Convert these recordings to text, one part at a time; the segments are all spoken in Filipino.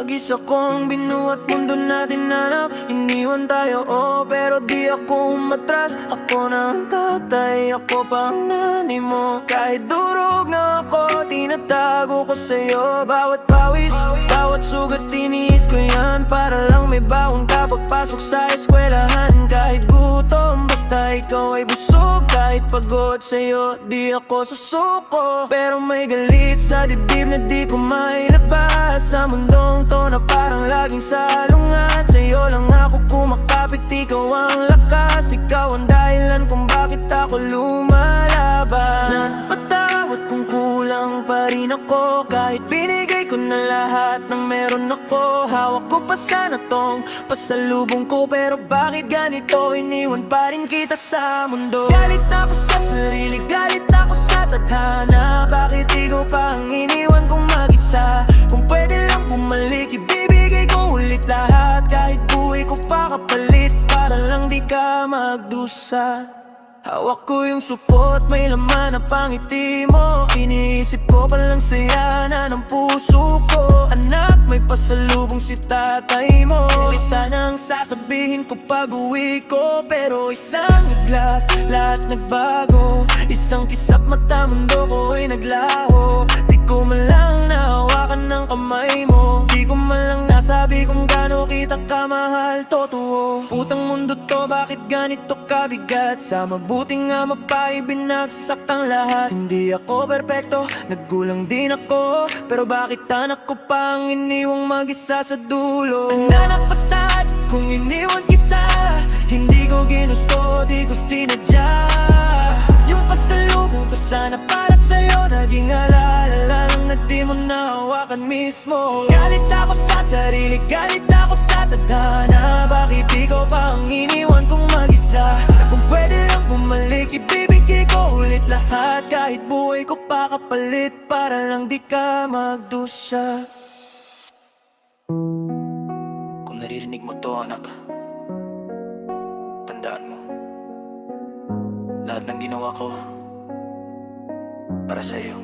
mag-isa kong binuhat mundo natin anak. Iniwan tayo, pero di ako umatras. Ako na ang tatay, ako pa ang nanay mo. Kahit durog na ako, tinatago ko sa'yo. Bawat pawis, bawat sugat tiniis ko yan, para lang may baon ka pagpasok sa eskwelahan. Kahit gutom, basta ikaw ay busog. Kahit pagod sa'yo, di ako susuko. Pero may galit sa dibdib na di ko mailabas. Sa mundong to na parang laging salungat. Sa'yo lang ako kumakapit, ikaw ang lakas. Ikaw ang dahilan kung bakit ako lumalaban. Napatawad kung kulang pa rin ako, kahit binigay ko na lahat ng meron ako. Hawak ko pa sana tong pasalubong ko, pero bakit ganito? Iniwan pa rin kita sa mundo. Galit ako sa sarili, galit ako sa tadhana. Bakit ikaw pa ang iniwan kong mag-isa? Kung pwede lang bumalik, ibibigay ko ulit lahat. Kahit buhay ko pa kapalit, para lang di ka magdusa. Hawak ko yung supot, may laman na pangiti mo. Iniisip ko palang saya na ng puso ko. Anak, may pasalubong si tatay mo. Isa nang sasabihin ko pag uwi ko, pero isang iglap, lahat nagbago. Isang kisap mata, mundo ko ay naglaho. Di ko man lang nahawakan ng kamay mo. Di ko man lang nasabi kung gaano kita kamahal. Totoo, putang mundo to, bakit ganito kabigat? Sa mabuting ama pa ibinagsak ang lahat. Hindi ako perpekto, naggulang din ako, pero bakit anak ko pa ang iniwang mag-isa sa dulo? Anak, patad kung iniwan kita. Hindi ko ginusto, di ko sinadya. Yung pasalubong ko sana para sa'yo, naging alaala lang na di mo nahawakan mismo. Galit ako sa sarili, galit ako sa tadhana. Bakit ikaw pa ang iniwan kong mag-isa? Kung pwede lang bumalik, ibibigay ko ulit lahat. Kahit buhay ko pa kapalit, para lang di ka magdusa. Kung naririnig mo to anak, tandaan mo, lahat ng ginawa ko para sa'yo.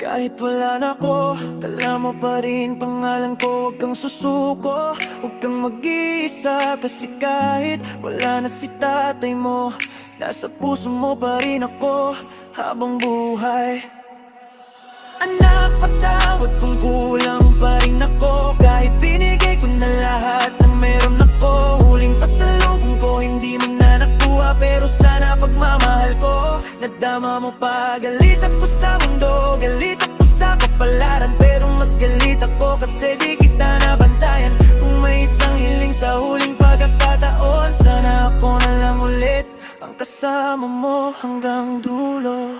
Kahit wala na ko, dala mo pa rin pangalan ko. Huwag kang susuko, huwag kang mag-iisa. Kasi kahit wala na si tatay mo, nasa puso mo pa rin ako habang buhay. Anak, patawad kung kulang pa rin ako, kahit binigay ko na lahat ng meron ako. Huling pasalubong ko, hindi mo na nakuha, pero sana pagmamahal ko nadama mo pa. Galit ako sa mundo, galit ako sa kapalaran, pero mas galit ako kasi di kita nabantayan. Kung may isang hiling sa huling pagkakataon, sana ako na lang ulit ang kasama mo hanggang dulo.